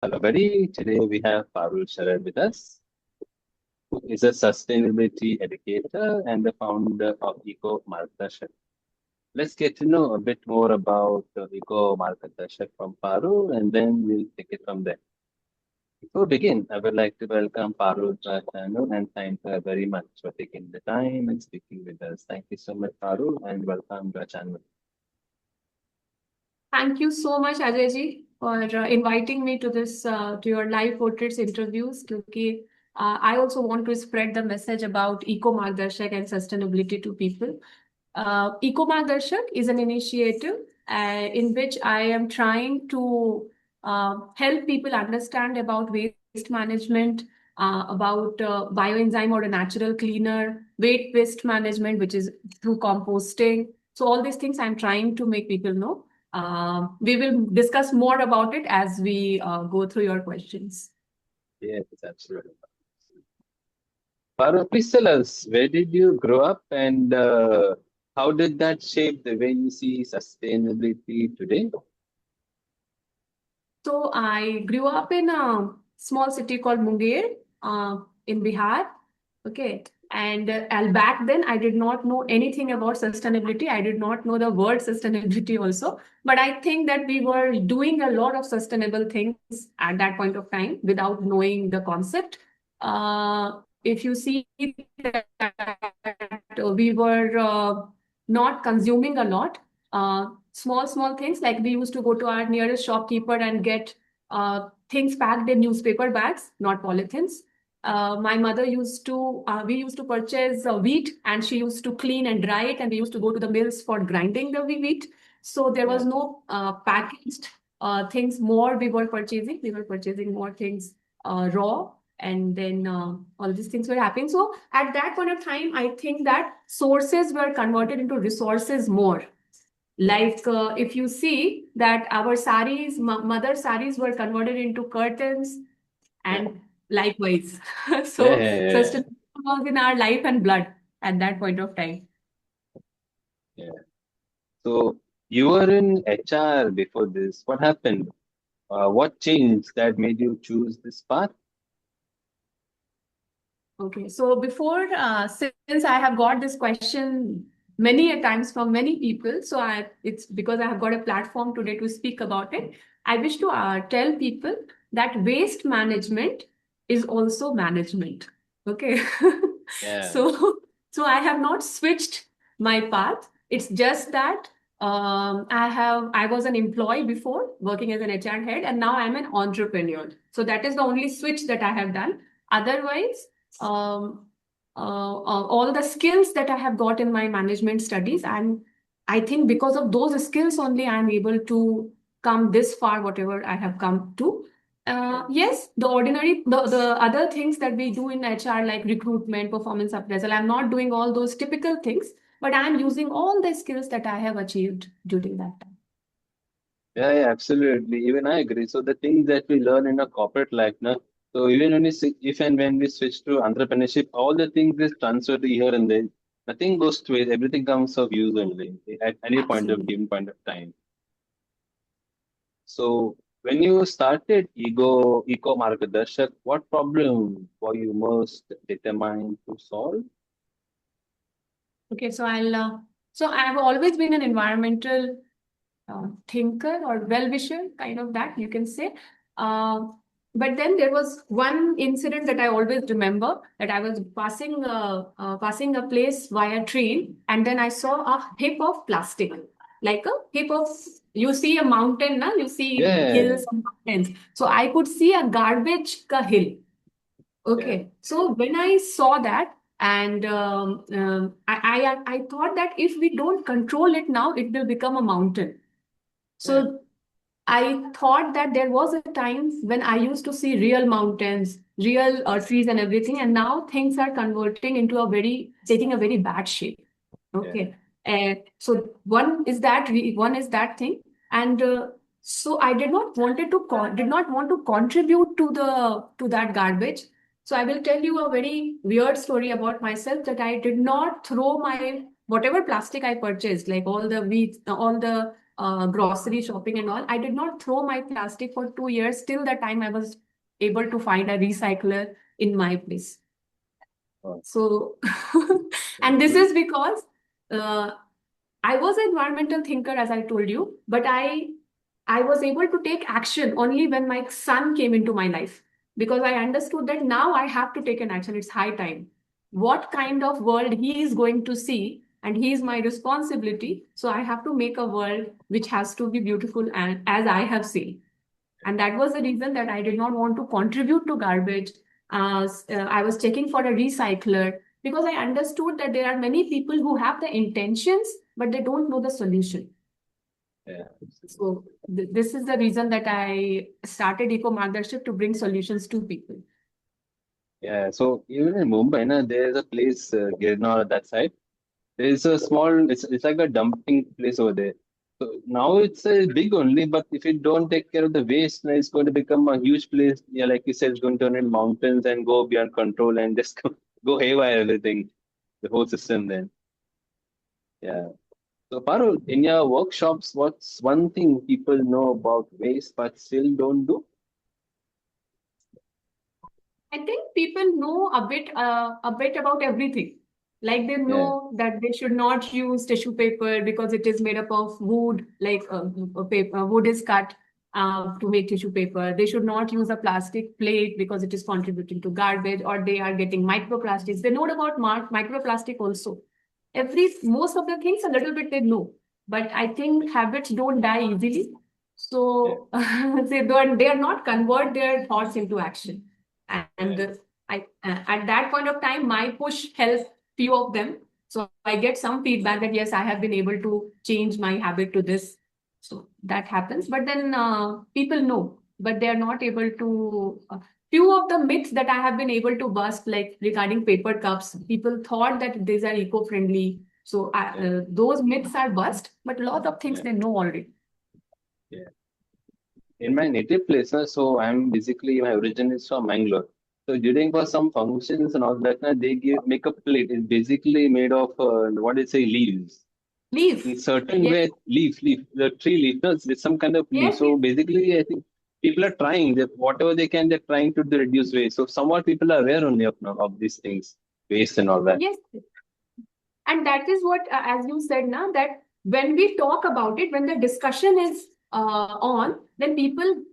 Hello, buddy. Today we have Parul Sharan with us, who is a sustainability educator and the founder of Eco MargDarsak. Let's get to know a bit more about Eco MargDarsak from Parul, and then we'll take it from there. Before we begin, I would like to welcome Parul to our channel and thank her very much for taking the time and speaking with us. Thank you so much, Parul, and welcome to our channel. Thank you so much, Ajay ji, for inviting me to this to your live portraits interviews. Because I also want to spread the message about Eco MargDarsak and sustainability to people. Eco MargDarsak is an initiative in which I am trying to help people understand about waste management, about bioenzyme or a natural cleaner, waste management, which is through composting. So all these things I'm trying to make people know. We will discuss more about it as we go through your questions. Yes, absolutely. Parul, please tell us, where did you grow up and how did that shape the way you see sustainability today? So I grew up in a small city called Munger in Bihar. Okay. And back then, I did not know anything about sustainability. I did not know the word sustainability also. But I think that we were doing a lot of sustainable things at that point of time without knowing the concept. If you see that we were not consuming a lot, small things like we used to go to our nearest shopkeeper and get things packed in newspaper bags, not polythenes. My mother we used to purchase wheat and she used to clean and dry it, and we used to go to the mills for grinding the wheat. So there Yeah, was no packaged things more we were purchasing. We were purchasing more things raw, and then all these things were happening. So at that point of time, I think that sources were converted into resources more. Like if you see that our saris, mother saris were converted into curtains, yeah, and likewise. yeah, So yeah, yeah, yeah. sustainability was in our life and blood at that point of time. Yeah. So you were in HR before this. What happened? What changed that made you choose this path? Okay, so before, since I have got this question many a times from many people, so it's because I have got a platform today to speak about it. I wish to tell people that waste management is also management. Okay, Yeah, so I have not switched my path. It's just that I was an employee before working as an HR head, and now I'm an entrepreneur. So that is the only switch that I have done. Otherwise, um, all the skills that I have got in my management studies, and I think because of those skills only, I'm able to come this far, whatever I have come to. Yes, the other things that we do in HR, like recruitment, performance appraisal, I'm not doing all those typical things, but I'm using all the skills that I have achieved during that time. yeah, yeah, absolutely. Even I agree. So the things that we learn in a corporate life, no? So even when if and when we switch to entrepreneurship, all the things is transferred here and there. Nothing goes to waste. Everything comes of use only at any point of Absolutely. given point of time. So when you started Eco MargDarsak, what problem were you most determined to solve? Okay, so so I have always been an environmental thinker or well-wisher, kind of that you can say. Uh, but then there was one incident that I always remember, that I was passing a place via train, and then I saw a heap of plastic, like a heap of, you see a mountain, na? You see Yeah, hills and mountains. So I could see a garbage ka hill. yeah, Okay, so when I saw that, and I thought that if we don't control it now, it will become a mountain. yeah, So I thought that there was a time when I used to see real mountains, real trees and everything, and now things are converting into taking a very bad shape. yeah, Okay. So one is that thing, and so I did not want to contribute to the to that garbage. So I will tell you a very weird story about myself, that I did not throw my whatever plastic I purchased, like all the weeds, all the grocery shopping and all, I did not throw my plastic for 2 years till the time I was able to find a recycler in my place. Oh, So, that's and this good. is because uh, I was an environmental thinker, as I told you, but I was able to take action only when my son came into my life, because I understood that now I have to take an action. It's high time. What kind of world he is going to see, and he is my responsibility. So I have to make a world which has to be beautiful and as I have seen. And that was the reason that I did not want to contribute to garbage. I was checking for a recycler because I understood that there are many people who have the intentions, but they don't know the solution. Yeah. So this is the reason that I started Eco MargDarsak, to bring solutions to people. Yeah. So even in Mumbai, na, there's a place, Girnar, that side. There's a small, it's like a dumping place over there. So now it's big only, but if you don't take care of the waste, then it's going to become a huge place. Yeah, like you said, it's going to turn in mountains and go beyond control and just go haywire everything, the whole system then. Yeah. So Parul, in your workshops, what's one thing people know about waste but still don't do? I think people know a bit about everything. Like they Yeah, know that they should not use tissue paper because it is made up of wood, like paper, wood is cut to make tissue paper. They should not use a plastic plate because it is contributing to garbage, or they are getting microplastics. They know about microplastic also. Most of the things a little bit they know, but I think habits don't die easily. yeah, So they are not convert their thoughts into action. yeah, And at that point of time, my push helped few of them. So I get some feedback that yes, I have been able to change my habit to this. So that happens. But then people know, but they are not able to. Few of the myths that I have been able to bust, like regarding paper cups, people thought that these are eco-friendly. So yeah, those myths are bust, but a lot of things yeah, they know already. yeah. In my native place, so I'm basically my origin is from Mangalore. So during for some functions and all that, they give make a plate. It's basically made of what do you say, leaves. In Leave. certain Yes, way, leaf, the tree leaf, no, it's some kind of leaf. yes, So yes, basically, I think people are trying that whatever they can, they're trying to reduce waste. So somewhat people are aware only of these things, waste and all that. yes. And that is what, as you said now, that when we talk about it, when the discussion is on, then people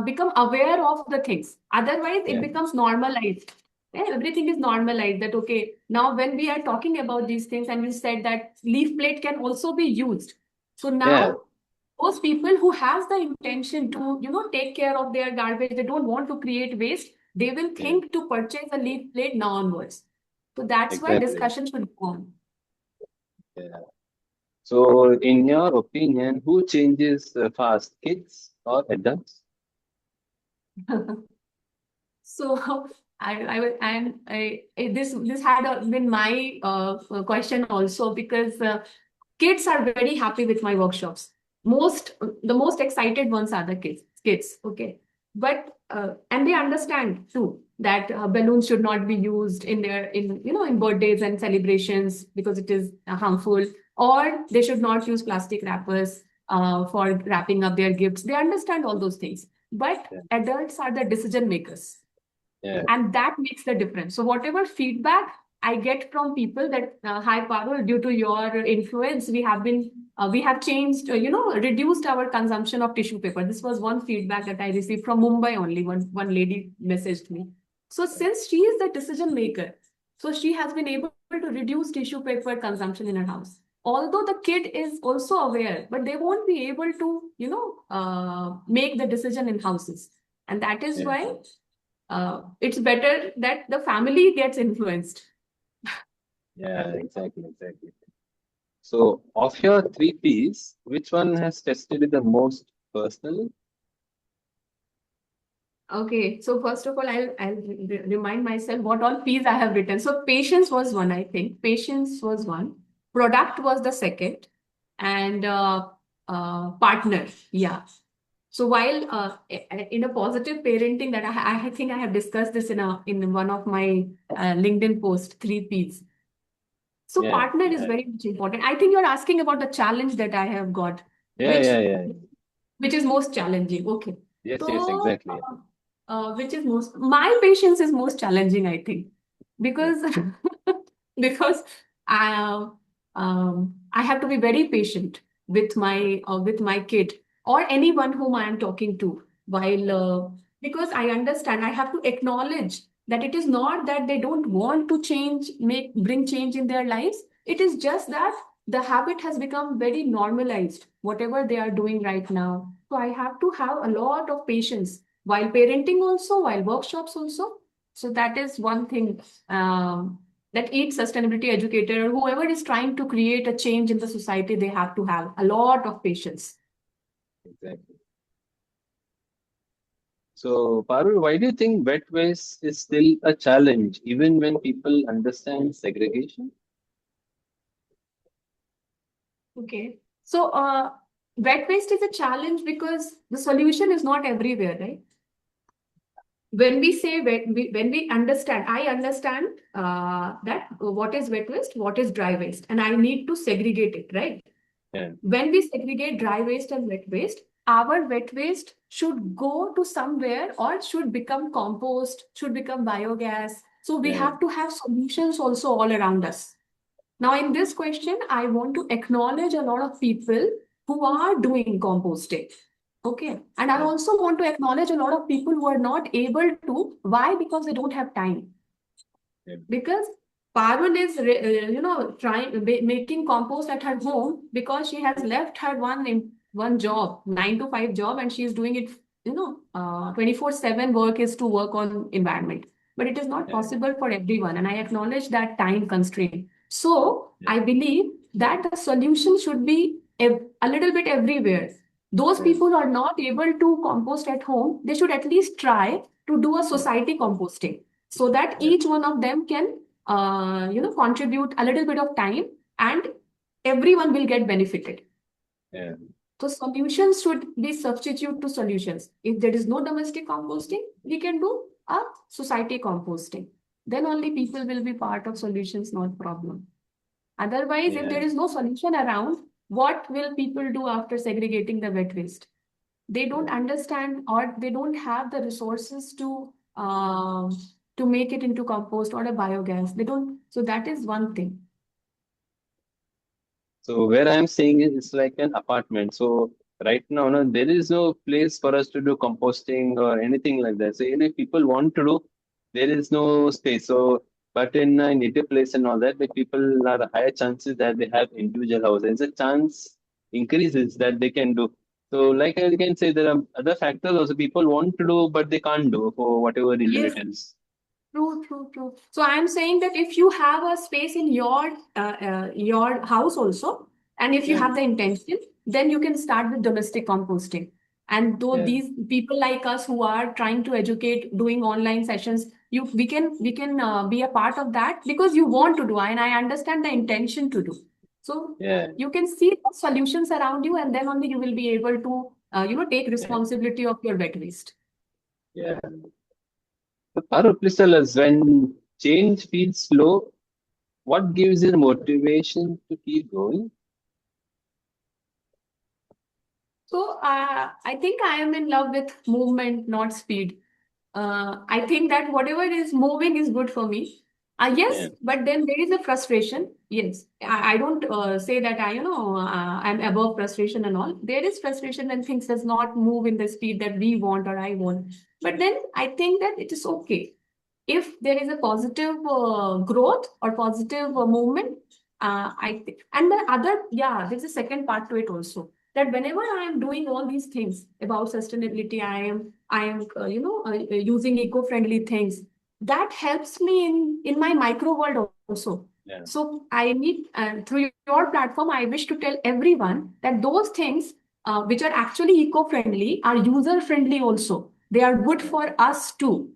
become aware of the things. Otherwise, it Yeah, becomes normalized. Yeah, everything is normalized that, okay, now when we are talking about these things and we said that leaf plate can also be used. So yeah, now those people who has the intention to, take care of their garbage, they don't want to create waste, they will yeah, think to purchase a leaf plate now onwards. So that's why exactly. discussion should go on. Yeah. So, in your opinion, who changes fast, kids or adults? So this had been my question also, because kids are very happy with my workshops. The most excited ones are the kids, okay. But and they understand too that balloons should not be used in their in birthdays and celebrations because it is harmful, or they should not use plastic wrappers for wrapping up their gifts. They understand all those things, but Yeah, adults are the decision makers, yeah, and that makes the difference. So whatever feedback I get from people that hi Parul, due to your influence, we have changed, reduced our consumption of tissue paper. This was one feedback that I received from Mumbai only. One lady messaged me. So since she is the decision maker, so she has been able to reduce tissue paper consumption in her house. Although the kid is also aware, but they won't be able to, make the decision in houses. And that is yeah, why it's better that the family gets influenced. yeah, exactly, exactly. So, of your three P's, which one has tested it the most personally? Okay, so first of all, I'll remind myself what all P's I have written. So patience was one, I think. Patience was one. Product was the second, and partner. Yeah. So while in a positive parenting, that I think I have discussed this in one of my LinkedIn posts, three P's. So Yeah, partner is yeah, very much important. I think you're asking about the challenge that I have got. Yeah, which yeah, yeah. which is most challenging. Okay. Yes, yes, So, exactly. Yeah. which is most, my patience is most challenging, I think, Yeah. because because I I have to be very patient with my kid or anyone whom I am talking to while because I understand I have to acknowledge that it is not that they don't want to change, bring change in their lives. It is just that the habit has become very normalized, whatever they are doing right now. So I have to have a lot of patience while parenting also, while workshops also. So that is one thing that each sustainability educator or whoever is trying to create a change in the society, they have to have a lot of patience. Exactly. So, Parul, why do you think wet waste is still a challenge, even when people understand segregation? Okay. So wet waste is a challenge because the solution is not everywhere, right? When we say when we understand, I understand that what is wet waste, what is dry waste, and I need to segregate it, right? Yeah, When we segregate dry waste and wet waste, our wet waste should go to somewhere or should become compost, should become biogas. So we yeah, have to have solutions also all around us. Now, in this question, I want to acknowledge a lot of people who are doing composting. Okay. And I yeah, also want to acknowledge a lot of people who are not able to. Why? Because they don't have time. yeah, Because Parul is, trying making compost at her home because she has left her one job, 9 to 5 job, and she is doing it. 24/7 work is to work on environment, but it is not yeah, possible for everyone, and I acknowledge that time constraint. So yeah, I believe that the solution should be a little bit everywhere. Those yeah, people who are not able to compost at home, they should at least try to do a society composting so that yeah, each one of them can contribute a little bit of time and everyone will get benefited. yeah, So solutions should be substitute to solutions. If there is no domestic composting, we can do a society composting. Then only people will be part of solutions, not problem. Otherwise, if yeah, there is no solution around, what will people do after segregating the wet waste? They yeah. don't understand or they don't have the resources to make it into compost or a biogas. They don't. So that is one thing. So where I'm saying is it's like an apartment. So right now, no, there is no place for us to do composting or anything like that. So even if people want to do, there is no space. So but in a native place and all that, the people are higher chances that they have individual houses. The chance increases that they can do. So like I can say there are other factors also people want to do but they can't do for whatever reason Yes, it is. true, true, true. So I'm saying that if you have a space in your house also, and if you Yeah, have the intention, then you can start with domestic composting. And though yeah, these people like us who are trying to educate, doing online sessions, we can be a part of that because you want to do, and I understand the intention to do. So yeah, you can see the solutions around you, and then only you will be able to take yeah, responsibility of your wet waste. yeah. So Parul, please tell us when change feels slow, what gives you the motivation to keep going? So I think I am in love with movement, not speed. I think that whatever is moving is good for me. Yeah, Yes, but then there is a frustration. Yes, I don't say that I'm above frustration and all. There is frustration when things does not move in the speed that we want or I want. But then I think that it is okay if there is a positive growth or positive movement. I think, and the other, yeah, there's a second part to it also. That whenever I am doing all these things about sustainability, I am using eco-friendly things. That helps me in my micro world also. yeah, So I need through your platform, I wish to tell everyone that those things which are actually eco-friendly are user-friendly also. They are good yeah, for us too.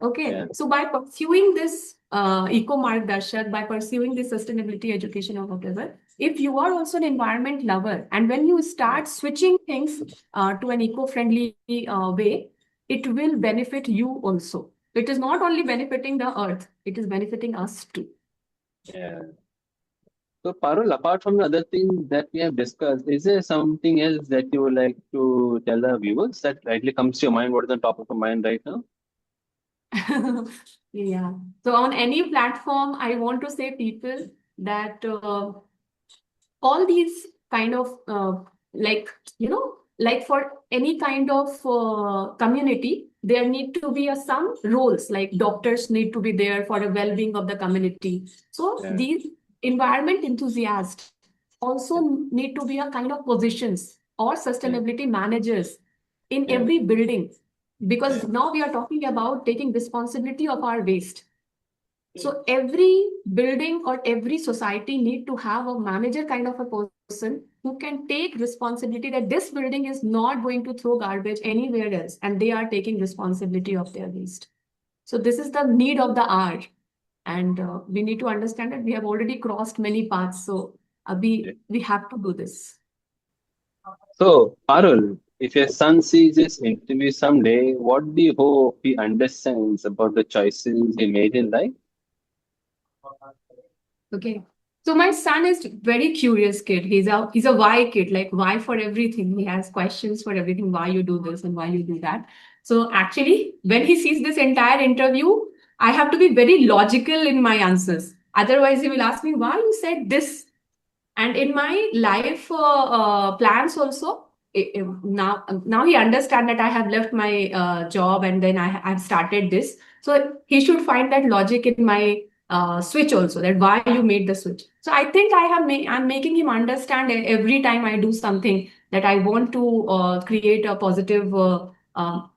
yeah, Okay, so by pursuing this Eco MargDarsak, by pursuing this sustainability education or whatever, if you are also an environment lover, and when you yeah, start switching things to an eco-friendly way, it will benefit you also. It is not only benefiting the earth, it is benefiting us too. yeah. So, Parul, apart from the other things that we have discussed, is there something else that you would like to tell the viewers that rightly comes to your mind? What is on top of your mind right now? Yeah. So on any platform, I want to say people that all these kind of like like for any kind of community, there need to be some roles, like doctors need to be there for the well-being of the community. So Yeah, these environment enthusiasts also yeah, need to be a kind of positions or yeah, sustainability managers in yeah, every building, yeah, because now we are talking about taking responsibility of our waste. yeah, So every building or every society need to have a manager kind of a person who can take responsibility that this building is not going to throw garbage anywhere else, and they are taking responsibility of their waste. So this is the need of the hour, and we need to understand that we have already crossed many paths. So yeah. we have to do this. So, Parul, if your son sees this interview someday, what do you hope he understands about the choices he made in life? Okay. So my son is very curious kid. He's a why kid, like why for everything. He has questions for everything, why you do this and why you do that. So actually, when he sees this entire interview, I have to be very logical in my answers. Otherwise, he will ask me why you said this. And in my life plans also, now he understand that I have left my job, and then I've started this. So he should find that logic in my switch also, that why you made the switch. So I think I'm making him understand every time I do something that I want to create a positive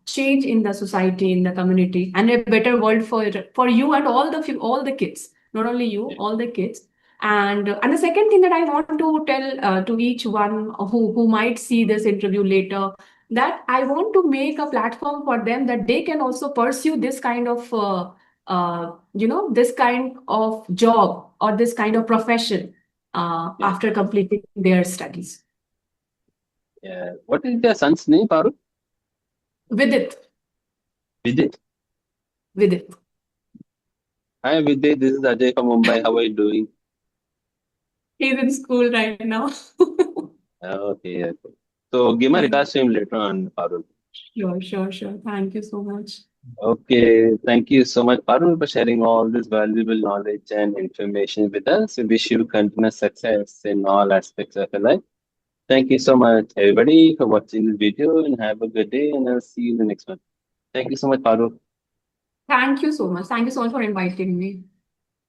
change in the society, in the community, and a better world for you and all the kids, not only you, Yeah, all the kids. And the second thing that I want to tell to each one who might see this interview later, that I want to make a platform for them that they can also pursue this kind of this kind of job or this kind of profession yeah, after completing their studies. yeah. What is your son's name, Parul? Vidit, Vidit. Vidit. Hi, Vidit. This is Ajay from Mumbai. How are you doing? He's in school right now. Okay, okay. So, give my Thank regards to him later on, Parul. Sure, sure, sure. Thank you so much. Okay, thank you so much, Parul, for sharing all this valuable knowledge and information with us. We wish you continuous success in all aspects of your life. Thank you so much, everybody, for watching this video, and have a good day. And I'll see you in the next one. Thank you so much, Parul. Thank you so much. Thank you so much for inviting me.